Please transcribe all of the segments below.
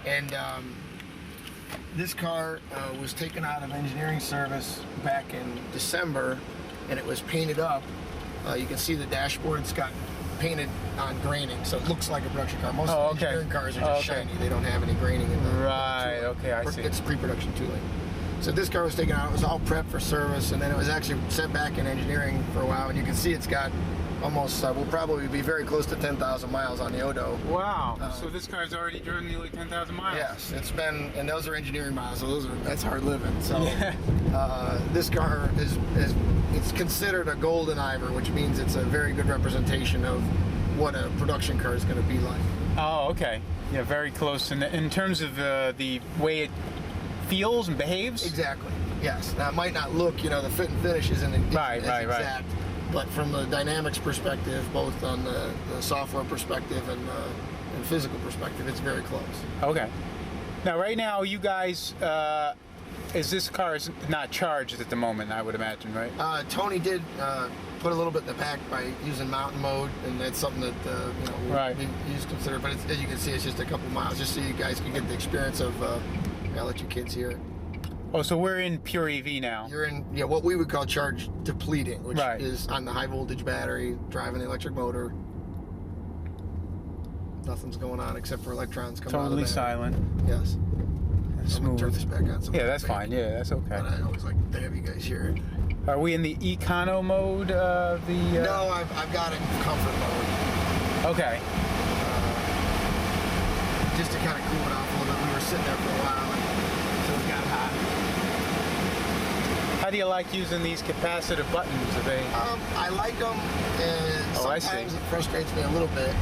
And this car was taken out of engineering service back in December, and it was painted up. You can see the dashboard's got painted on graining, so it looks like a production car. Most of the engineering cars are just shiny. They don't have any graining in them. Right, okay, I see. It's pre-production tooling. So this car was taken out. It was all prepped for service, and then it was actually sent back in engineering for a while. And you can see it's got almost, will probably be very close to 10,000 miles on the Odo. Wow. So this car's already driven nearly 10,000 miles. Yes, it's been, and those are engineering miles, so that's hard living. So this car it's considered a golden Ivor, which means it's a very good representation of what a production car is going to be like. Oh, okay. Yeah, very close. In terms of the way it feels and behaves? Exactly, yes. Now, it might not look, the fit and finish isn't exact, but from the dynamics perspective, both on the software perspective and physical perspective, it's very close. Okay. Now, right now, you guys, this car is not charged at the moment, I would imagine, right? Tony did put a little bit in the back by using mountain mode, and that's something that we use consider. But as you can see, it's just a couple miles, just so you guys can get the experience of. I'll let you kids hear it. Oh, so we're in pure EV now. You're in what we would call charge depleting, which is on the high voltage battery, driving the electric motor. Nothing's going on except for electrons coming out of the battery. Totally silent. Yes. Smooth. I'm gonna turn this back on. Yeah, that's fine. Yeah, that's okay. But I always like to have you guys hear it. Are we in the econo mode? No, I've got it in comfort mode. Okay. Just to kind of cool it off a little bit. We were sitting there for a while until it got hot. How do you like using these capacitive buttons? Are they? I like them, and sometimes it frustrates me a little bit.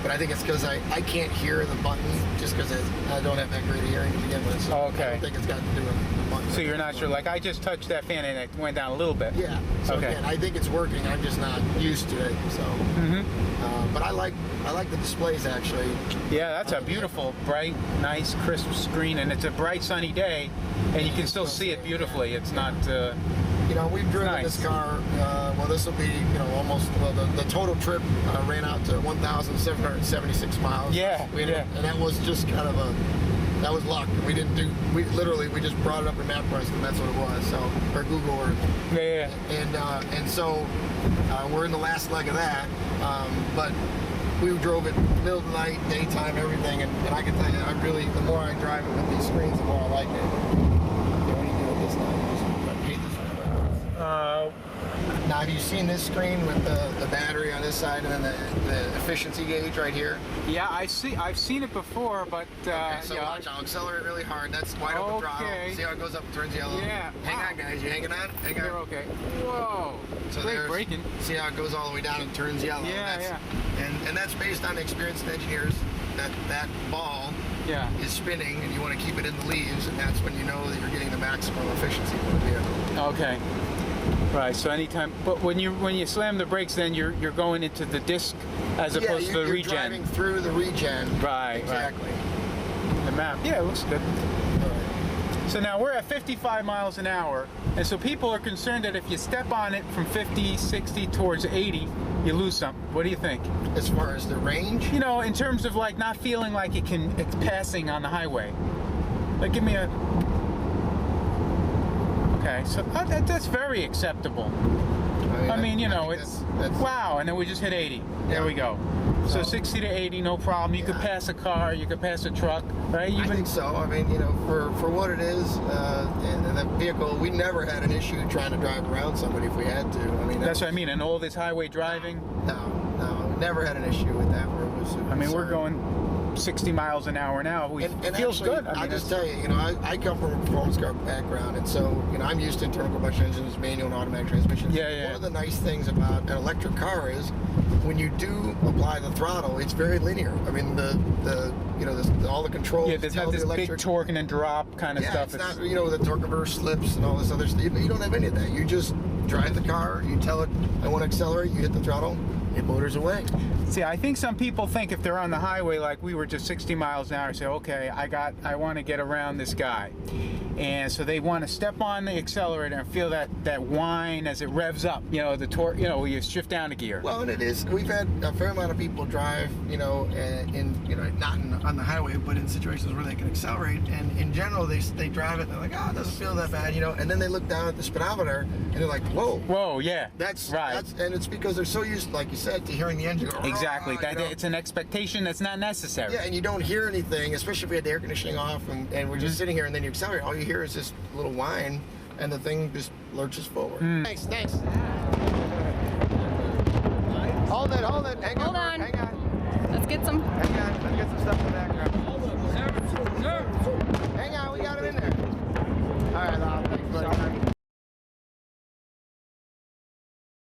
But I think it's because I can't hear the button just because I don't have that great hearing to begin with. So I don't think it's got to do with the button. So you're not sure? Like I just touched that fan and it went down a little bit. Yeah. So again, I think it's working. I'm just not used to it. So. But I like the displays actually. Yeah, that's a beautiful, bright, nice, crisp screen, and it's a bright, sunny day, and you can still see it beautifully. It's not. We've driven this car. Well, this will be almost. Well, the total trip ran out to 1,776 miles. Yeah. And that was just kind of that was luck. We didn't do. We just brought it up in MapQuest, and that's what it was. So or Google Earth. Yeah. And so we're in the last leg of that. But we drove it middle of the night, daytime, everything, and I can tell you, the more I drive it with these screens, the more I like it. What do you do with this now? You just hate this one. Now, have you seen this screen with the battery on this side and then the efficiency gauge right here? Yeah, I've seen it before, but so watch, I'll accelerate really hard. That's wide open throttle. See how it goes up and turns yellow? Yeah. Hang on, guys. You hanging on? Hang on. You're okay. Whoa. So great braking. See how it goes all the way down and turns yellow? Yeah. And that's based on experienced engineers. That ball is spinning, and you want to keep it in the leaves, and that's when you know that you're getting the maximum efficiency from the vehicle. Okay. Right. So anytime, but when you slam the brakes, then you're going into the disc as opposed to the regen. You're driving through the regen. Right. Exactly. Right. The map. Yeah, it looks good. So now we're at 55 miles an hour, and so people are concerned that if you step on it from 50, 60 towards 80, you lose something. What do you think? As far as the range? In terms of like not feeling like it's passing on the highway. Like give me a... Okay, so that's very acceptable. I mean, it's wow, and then we just hit 80. There we go. So 60 to 80, no problem. You could pass a car, you could pass a truck, right? I think so. I mean, for what it is, and the vehicle, we never had an issue trying to drive around somebody if we had to. I mean, that's what I mean. And all this highway driving. No, never had an issue with that. Where it was. I mean, we're going 60 miles an hour now. It feels actually, good. I'll just tell you, I come from a performance car background, and so I'm used to internal combustion engines, manual and automatic transmissions. Yeah. One of the nice things about an electric car is when you do apply the throttle, it's very linear. I mean, all the controls. Yeah, there's not this big torque and then drop kind of stuff. It's not, the torque reverse slips and all this other stuff. You don't have any of that. You just drive the car, you tell it, I want to accelerate, you hit the throttle, it motors away. See, I think some people think if they're on the highway like we were just 60 miles an hour, say, okay, I want to get around this guy. and so they want to step on the accelerator and feel that whine as it revs up. You know, the torque. You know, you shift down a gear. Well, and it is. We've had a fair amount of people drive, you know, not on the highway, but in situations where they can accelerate. And in general, they drive it. And they're like, oh, it doesn't feel that bad, you know. And then they look down at the speedometer and they're like, whoa. Whoa, yeah. That's right. And it's because they're so used, like you said, to hearing the engine go. Exactly. You know? It's an expectation that's not necessary. Yeah, and you don't hear anything, especially if we had the air conditioning off and we're just sitting here and then you accelerate. All you hear is this little whine, and the thing just lurches forward. Thanks. Hold it. Hang on. Hold on. Hang on.